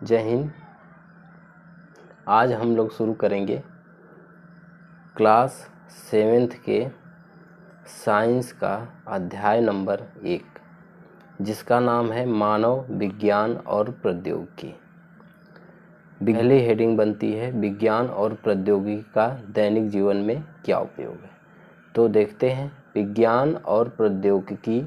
जय हिंद। आज हम लोग शुरू करेंगे क्लास 7th के साइंस का अध्याय नंबर 1, जिसका नाम है मानव विज्ञान और प्रौद्योगिकी। पहली हेडिंग बनती है विज्ञान और प्रौद्योगिकी का दैनिक जीवन में क्या उपयोग है। तो देखते हैं, विज्ञान और प्रौद्योगिकी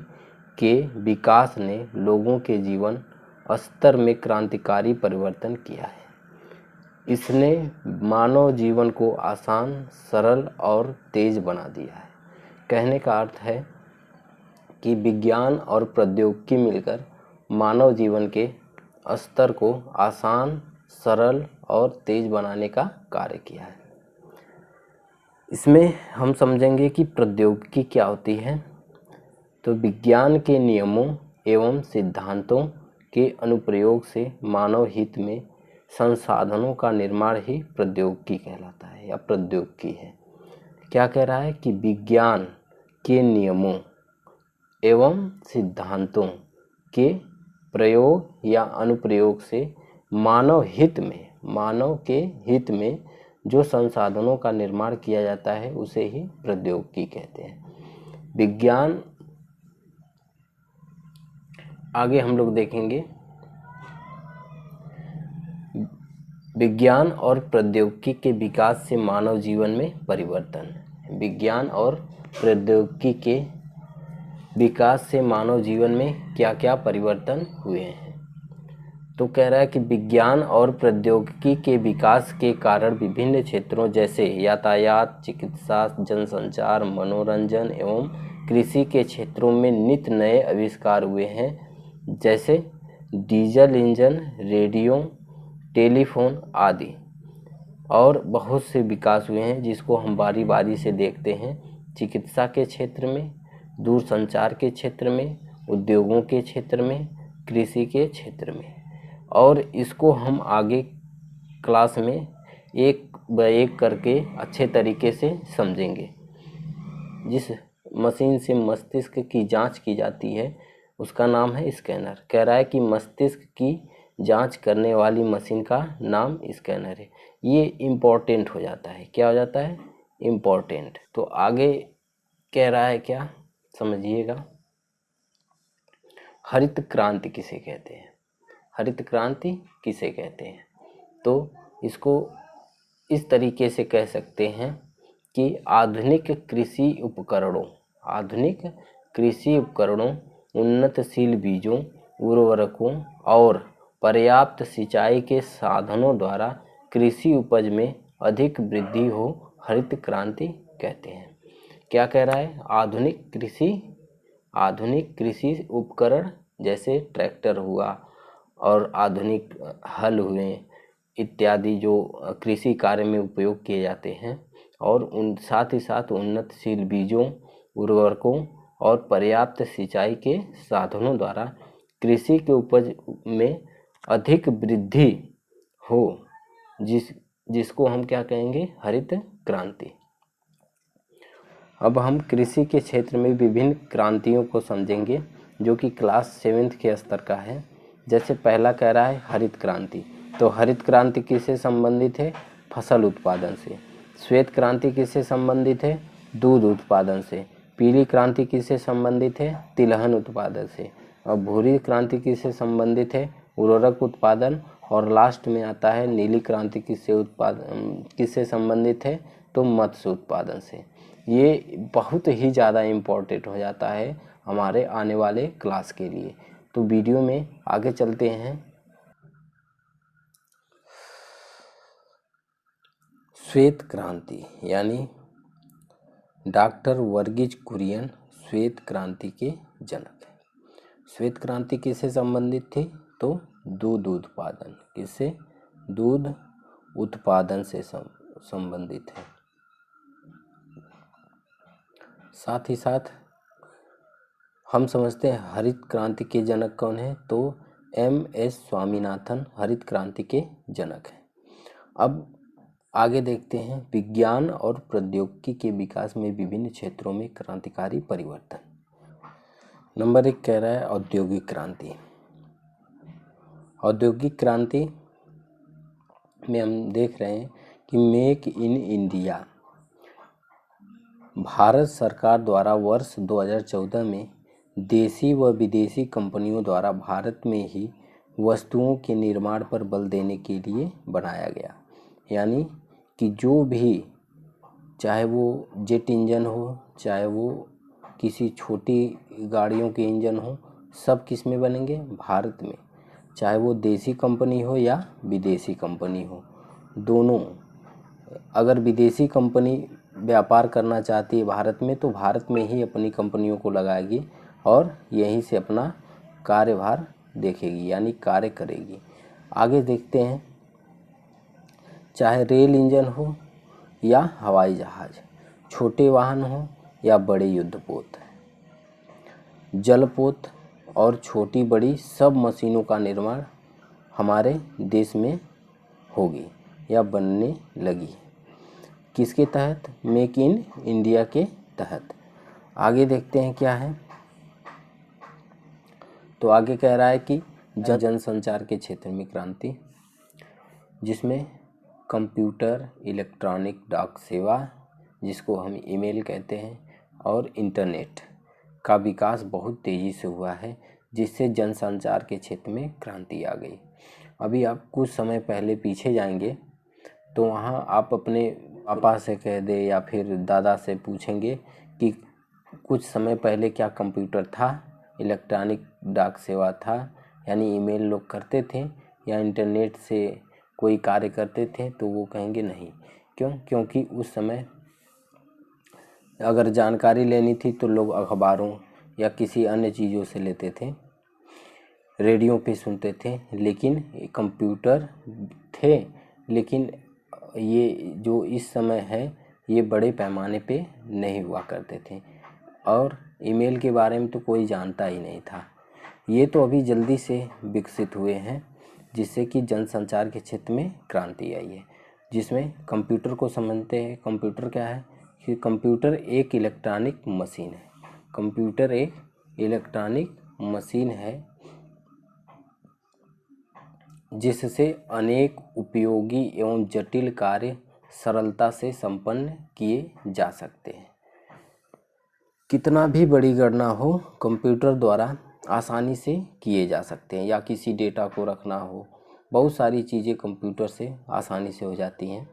के विकास ने लोगों के जीवन स्तर में क्रांतिकारी परिवर्तन किया है। इसने मानव जीवन को आसान, सरल और तेज बना दिया है। कहने का अर्थ है कि विज्ञान और प्रौद्योगिकी मिलकर मानव जीवन के स्तर को आसान, सरल और तेज बनाने का कार्य किया है। इसमें हम समझेंगे कि प्रौद्योगिकी क्या होती है। तो विज्ञान के नियमों एवं सिद्धांतों के अनुप्रयोग से मानव हित में संसाधनों का निर्माण ही प्रौद्योगिकी कहलाता है या प्रौद्योगिकी है। क्या कह रहा है कि विज्ञान के नियमों एवं सिद्धांतों के प्रयोग या अनुप्रयोग से मानव के हित में जो संसाधनों का निर्माण किया जाता है उसे ही प्रौद्योगिकी कहते हैं। विज्ञान आगे हम लोग देखेंगे। विज्ञान और प्रौद्योगिकी के विकास से मानव जीवन में परिवर्तन। विज्ञान और प्रौद्योगिकी के विकास से मानव जीवन में क्या क्या परिवर्तन हुए हैं। तो कह रहा है कि विज्ञान और प्रौद्योगिकी के विकास के कारण विभिन्न क्षेत्रों जैसे यातायात, चिकित्सा, जनसंचार, मनोरंजन एवं कृषि के क्षेत्रों में नित नए आविष्कार हुए हैं, जैसे डीजल इंजन, रेडियो, टेलीफोन आदि। और बहुत से विकास हुए हैं जिसको हम बारी बारी से देखते हैं। चिकित्सा के क्षेत्र में, दूरसंचार के क्षेत्र में, उद्योगों के क्षेत्र में, कृषि के क्षेत्र में। और इसको हम आगे क्लास में एक ब एक करके अच्छे तरीके से समझेंगे। जिस मशीन से मस्तिष्क की जांच की जाती है उसका नाम है स्कैनर। कह रहा है कि मस्तिष्क की जांच करने वाली मशीन का नाम स्कैनर है। ये इम्पोर्टेंट हो जाता है। क्या हो जाता है? इम्पोर्टेंट। तो आगे कह रहा है क्या, समझिएगा। हरित क्रांति किसे कहते हैं? हरित क्रांति किसे कहते हैं? तो इसको इस तरीके से कह सकते हैं कि आधुनिक कृषि उपकरणों, उन्नतशील बीजों, उर्वरकों और पर्याप्त सिंचाई के साधनों द्वारा कृषि उपज में अधिक वृद्धि हो हरित क्रांति कहते हैं। क्या कह रहा है? आधुनिक कृषि उपकरण जैसे ट्रैक्टर हुआ और आधुनिक हल हुए इत्यादि जो कृषि कार्य में उपयोग किए जाते हैं, और साथ ही साथ उन्नतशील बीजों, उर्वरकों और पर्याप्त सिंचाई के साधनों द्वारा कृषि के उपज में अधिक वृद्धि हो, जिसको हम क्या कहेंगे? हरित क्रांति। अब हम कृषि के क्षेत्र में विभिन्न क्रांतियों को समझेंगे जो कि क्लास 7th के स्तर का है। जैसे पहला कह रहा है हरित क्रांति। तो हरित क्रांति किससे संबंधित है? फसल उत्पादन से। श्वेत क्रांति किससे संबंधित है? दूध उत्पादन से। पीली क्रांति किससे संबंधित है? तिलहन उत्पादन से। और भूरी क्रांति किससे संबंधित है? उर्वरक उत्पादन। और लास्ट में आता है नीली क्रांति किससे संबंधित है? तो मत्स्य उत्पादन से। ये बहुत ही ज़्यादा इम्पोर्टेंट हो जाता है हमारे आने वाले क्लास के लिए। तो वीडियो में आगे चलते हैं। श्वेत क्रांति यानी डॉक्टर वर्गीज कुरियन श्वेत क्रांति के जनक हैं। श्वेत क्रांति किससे संबंधित थी? तो दूध उत्पादन। किससे? दूध उत्पादन से संबंधित है। साथ ही साथ हम समझते हैं हरित क्रांति के जनक कौन है? तो MS स्वामीनाथन हरित क्रांति के जनक हैं। अब आगे देखते हैं विज्ञान और प्रौद्योगिकी के विकास में विभिन्न क्षेत्रों में क्रांतिकारी परिवर्तन। नंबर 1 कह रहा है औद्योगिक क्रांति। औद्योगिक क्रांति में हम देख रहे हैं कि मेक इन इंडिया भारत सरकार द्वारा वर्ष 2014 में देशी व विदेशी कंपनियों द्वारा भारत में ही वस्तुओं के निर्माण पर बल देने के लिए बनाया गया। यानी कि जो भी, चाहे वो जेट इंजन हो, चाहे वो किसी छोटी गाड़ियों के इंजन हो, सब किस में बनेंगे? भारत में। चाहे वो देसी कंपनी हो या विदेशी कंपनी हो, दोनों। अगर विदेशी कंपनी व्यापार करना चाहती है भारत में, तो भारत में ही अपनी कंपनियों को लगाएगी और यहीं से अपना कार्यभार देखेगी, यानी कार्य करेगी। आगे देखते हैं, चाहे रेल इंजन हो या हवाई जहाज, छोटे वाहन हो या बड़े युद्धपोत, जलपोत और छोटी बड़ी सब मशीनों का निर्माण हमारे देश में होगी या बनने लगी। किसके तहत? मेक इन इंडिया के तहत। आगे देखते हैं क्या है। तो आगे कह रहा है कि जनसंचार के क्षेत्र में क्रांति, जिसमें कंप्यूटर, इलेक्ट्रॉनिक डाक सेवा, जिसको हम ईमेल कहते हैं, और इंटरनेट का विकास बहुत तेज़ी से हुआ है, जिससे जनसंचार के क्षेत्र में क्रांति आ गई। अभी आप कुछ समय पहले पीछे जाएंगे तो वहाँ आप अपने पापा से कह दे या फिर दादा से पूछेंगे कि कुछ समय पहले क्या कंप्यूटर था, इलेक्ट्रॉनिक डाक सेवा था, यानी ईमेल लोग करते थे, या इंटरनेट से कोई कार्य करते थे, तो वो कहेंगे नहीं। क्यों? क्योंकि उस समय अगर जानकारी लेनी थी तो लोग अखबारों या किसी अन्य चीज़ों से लेते थे, रेडियो पे सुनते थे। लेकिन कंप्यूटर थे, लेकिन ये जो इस समय है ये बड़े पैमाने पे नहीं हुआ करते थे, और ईमेल के बारे में तो कोई जानता ही नहीं था। ये तो अभी जल्दी से विकसित हुए हैं, जिससे कि जनसंचार के क्षेत्र में क्रांति आई है। जिसमें कंप्यूटर को समझते हैं। कंप्यूटर क्या है? कि कंप्यूटर एक इलेक्ट्रॉनिक मशीन है। कंप्यूटर एक इलेक्ट्रॉनिक मशीन है जिससे अनेक उपयोगी एवं जटिल कार्य सरलता से संपन्न किए जा सकते हैं। कितना भी बड़ी गणना हो, कंप्यूटर द्वारा आसानी से किए जा सकते हैं, या किसी डेटा को रखना हो, बहुत सारी चीज़ें कंप्यूटर से आसानी से हो जाती हैं।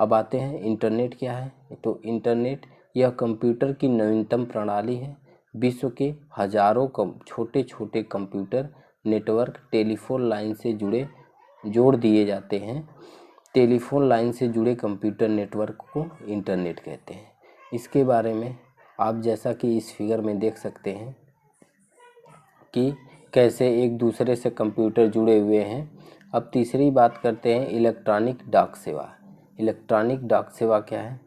अब आते हैं इंटरनेट क्या है। तो इंटरनेट यह कंप्यूटर की नवीनतम प्रणाली है। विश्व के हजारों छोटे छोटे कंप्यूटर नेटवर्क टेलीफोन लाइन से जोड़ दिए जाते हैं। टेलीफोन लाइन से जुड़े कंप्यूटर नेटवर्क को इंटरनेट कहते हैं। इसके बारे में आप जैसा कि इस फिगर में देख सकते हैं कि कैसे एक दूसरे से कंप्यूटर जुड़े हुए हैं। अब तीसरी बात करते हैं इलेक्ट्रॉनिक डाक सेवा। इलेक्ट्रॉनिक डाक सेवा क्या है?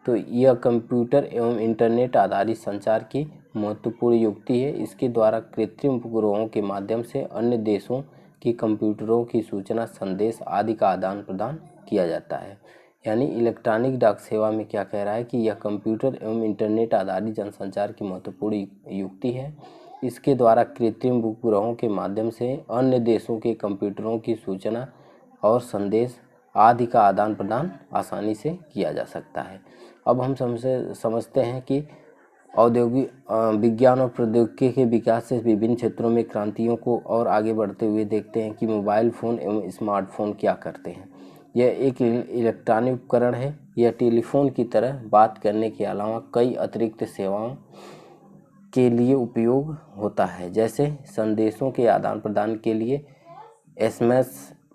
तो यह कंप्यूटर एवं इंटरनेट आधारित संचार की महत्वपूर्ण युक्ति है। इसके द्वारा कृत्रिम उपग्रहों के माध्यम से अन्य देशों की कंप्यूटरों की सूचना, संदेश आदि का आदान प्रदान किया जाता है। यानी इलेक्ट्रॉनिक डाक सेवा में क्या कह रहा है कि यह कंप्यूटर एवं इंटरनेट आधारित जनसंचार की महत्वपूर्ण युक्ति है। इसके द्वारा कृत्रिम उपग्रहों के माध्यम से अन्य देशों के कंप्यूटरों की सूचना और संदेश आदि का आदान प्रदान आसानी से किया जा सकता है। अब हम समझते हैं कि औद्योगिक विज्ञान और प्रौद्योगिकी के विकास से विभिन्न क्षेत्रों में क्रांतियों को और आगे बढ़ते हुए देखते हैं कि मोबाइल फ़ोन एवं स्मार्टफोन क्या करते हैं। यह एक इलेक्ट्रॉनिक उपकरण है। यह टेलीफोन की तरह बात करने के अलावा कई अतिरिक्त सेवाओं के लिए उपयोग होता है, जैसे संदेशों के आदान प्रदान के लिए, SMS,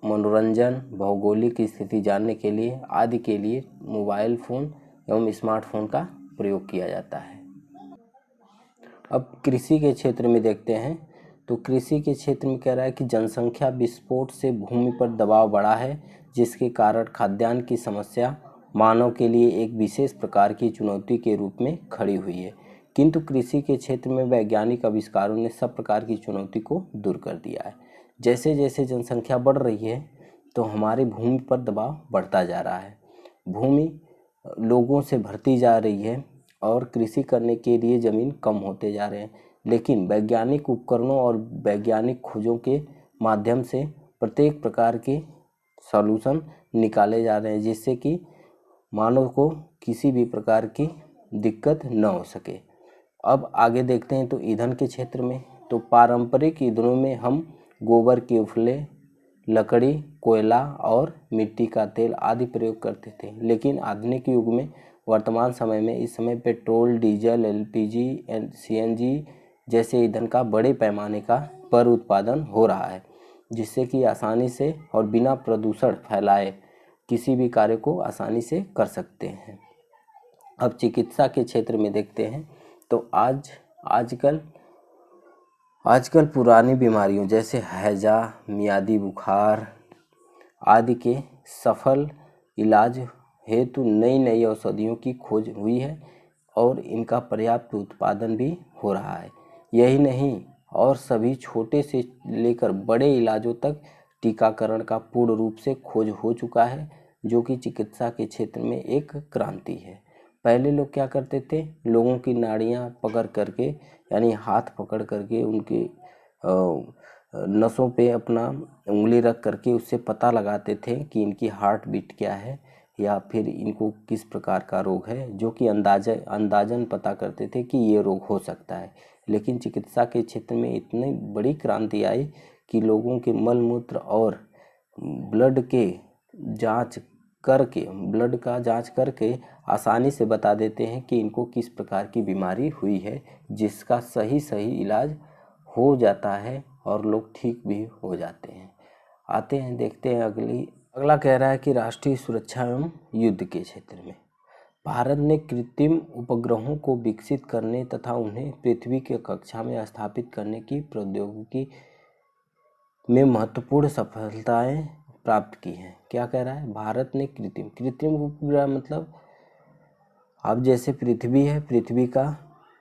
मनोरंजन, भौगोलिक स्थिति जानने के लिए आदि के लिए मोबाइल फ़ोन एवं स्मार्टफोन का प्रयोग किया जाता है। अब कृषि के क्षेत्र में देखते हैं। तो कृषि के क्षेत्र में कह रहा है कि जनसंख्या विस्फोट से भूमि पर दबाव बढ़ा है, जिसके कारण खाद्यान्न की समस्या मानव के लिए एक विशेष प्रकार की चुनौती के रूप में खड़ी हुई है। किंतु कृषि के क्षेत्र में वैज्ञानिक आविष्कारों ने सब प्रकार की चुनौती को दूर कर दिया है। जैसे जैसे जनसंख्या बढ़ रही है तो हमारी भूमि पर दबाव बढ़ता जा रहा है। भूमि लोगों से भरती जा रही है और कृषि करने के लिए ज़मीन कम होते जा रहे हैं। लेकिन वैज्ञानिक उपकरणों और वैज्ञानिक खोजों के माध्यम से प्रत्येक प्रकार के सॉल्यूशन निकाले जा रहे हैं, जिससे कि मानव को किसी भी प्रकार की दिक्कत न हो सके। अब आगे देखते हैं तो ईंधन के क्षेत्र में, तो पारंपरिक ईंधनों में हम गोबर के उपले, लकड़ी, कोयला और मिट्टी का तेल आदि प्रयोग करते थे, लेकिन आधुनिक युग में वर्तमान समय में इस समय पेट्रोल, डीजल, एलपीजी, सीएनजी जैसे ईंधन का बड़े पैमाने पर उत्पादन हो रहा है, जिससे कि आसानी से और बिना प्रदूषण फैलाए किसी भी कार्य को आसानी से कर सकते हैं। अब चिकित्सा के क्षेत्र में देखते हैं तो आजकल पुरानी बीमारियों जैसे हैजा, मियादी बुखार आदि के सफल इलाज हेतु नई नई औषधियों की खोज हुई है और इनका पर्याप्त उत्पादन भी हो रहा है। यही नहीं, और सभी छोटे से लेकर बड़े इलाजों तक टीकाकरण का पूर्ण रूप से खोज हो चुका है, जो कि चिकित्सा के क्षेत्र में एक क्रांति है। पहले लोग क्या करते थे, लोगों की नाड़ियाँ पकड़ करके, यानी हाथ पकड़ करके उनके नसों पे अपना उंगली रख करके उससे पता लगाते थे कि इनकी हार्ट बीट क्या है या फिर इनको किस प्रकार का रोग है, जो कि अंदाजन पता करते थे कि ये रोग हो सकता है। लेकिन चिकित्सा के क्षेत्र में इतनी बड़ी क्रांति आई कि लोगों के मल मूत्र और ब्लड का जांच करके आसानी से बता देते हैं कि इनको किस प्रकार की बीमारी हुई है, जिसका सही इलाज हो जाता है और लोग ठीक भी हो जाते हैं। आते हैं, देखते हैं अगला कह रहा है कि राष्ट्रीय सुरक्षा एवं युद्ध के क्षेत्र में भारत ने कृत्रिम उपग्रहों को विकसित करने तथा उन्हें पृथ्वी के कक्षा में स्थापित करने की प्रौद्योगिकी में महत्वपूर्ण सफलताएं प्राप्त की हैं। क्या कह रहा है, भारत ने कृत्रिम उपग्रह मतलब अब जैसे पृथ्वी है, पृथ्वी का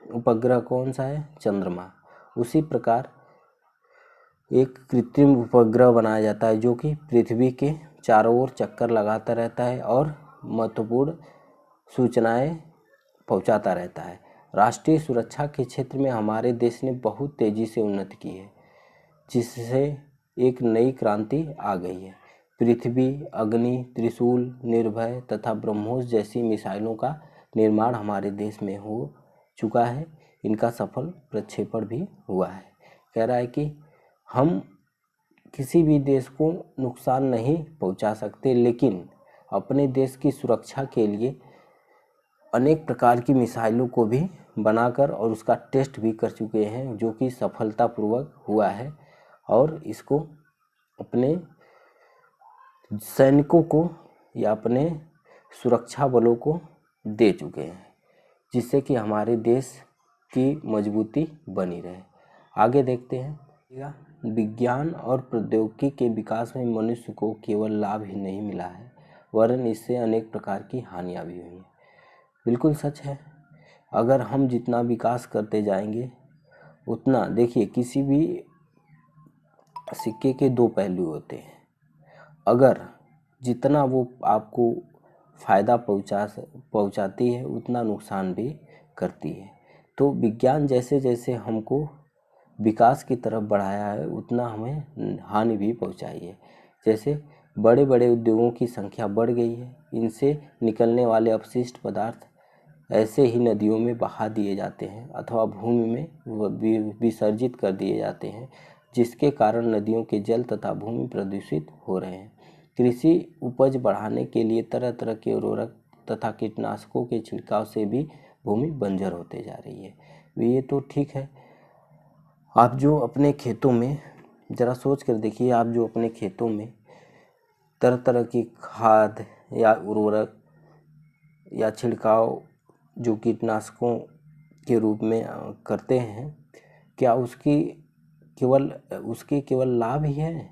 उपग्रह कौन सा है, चंद्रमा, उसी प्रकार एक कृत्रिम उपग्रह बनाया जाता है जो कि पृथ्वी के चारों ओर चक्कर लगाता रहता है और महत्वपूर्ण सूचनाएं पहुंचाता रहता है। राष्ट्रीय सुरक्षा के क्षेत्र में हमारे देश ने बहुत तेजी से उन्नति की है, जिससे एक नई क्रांति आ गई है। पृथ्वी, अग्नि, त्रिशूल, निर्भय तथा ब्रह्मोस जैसी मिसाइलों का निर्माण हमारे देश में हो चुका है। इनका सफल प्रक्षेपण भी हुआ है। कह रहा है कि हम किसी भी देश को नुकसान नहीं पहुंचा सकते, लेकिन अपने देश की सुरक्षा के लिए अनेक प्रकार की मिसाइलों को भी बनाकर और उसका टेस्ट भी कर चुके हैं, जो कि सफलतापूर्वक हुआ है, और इसको अपने सैनिकों को या अपने सुरक्षा बलों को दे चुके हैं, जिससे कि हमारे देश की मजबूती बनी रहे। आगे देखते हैं, विज्ञान और प्रौद्योगिकी के विकास में मनुष्य को केवल लाभ ही नहीं मिला है, वरन इससे अनेक प्रकार की हानियां भी हुई हैं। बिल्कुल सच है। अगर हम जितना विकास करते जाएंगे उतना, देखिए किसी भी सिक्के के दो पहलू होते हैं। अगर जितना वो आपको फ़ायदा पहुंचाती है उतना नुकसान भी करती है। तो विज्ञान जैसे जैसे हमको विकास की तरफ बढ़ाया है उतना हमें हानि भी पहुंचाई है। जैसे बड़े बड़े उद्योगों की संख्या बढ़ गई है, इनसे निकलने वाले अपशिष्ट पदार्थ ऐसे ही नदियों में बहा दिए जाते हैं अथवा भूमि में विसर्जित कर दिए जाते हैं, जिसके कारण नदियों के जल तथा भूमि प्रदूषित हो रहे हैं। कृषि उपज बढ़ाने के लिए तरह तरह के उर्वरक तथा कीटनाशकों के छिड़काव से भी भूमि बंजर होते जा रही है। ये तो ठीक है। आप जो अपने खेतों में ज़रा सोच कर देखिए, आप जो अपने खेतों में तरह तरह की खाद या उर्वरक या छिड़काव जो कीटनाशकों के रूप में करते हैं, क्या उसके केवल लाभ ही है?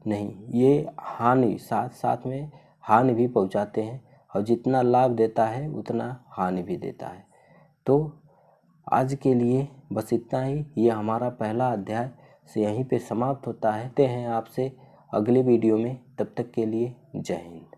नहीं, ये हानि साथ साथ में हानि भी पहुंचाते हैं, और जितना लाभ देता है उतना हानि भी देता है। तो आज के लिए बस इतना ही। ये हमारा पहला अध्याय से यहीं पे समाप्त होता है। मिलते हैं आपसे अगले वीडियो में, तब तक के लिए जय हिंद।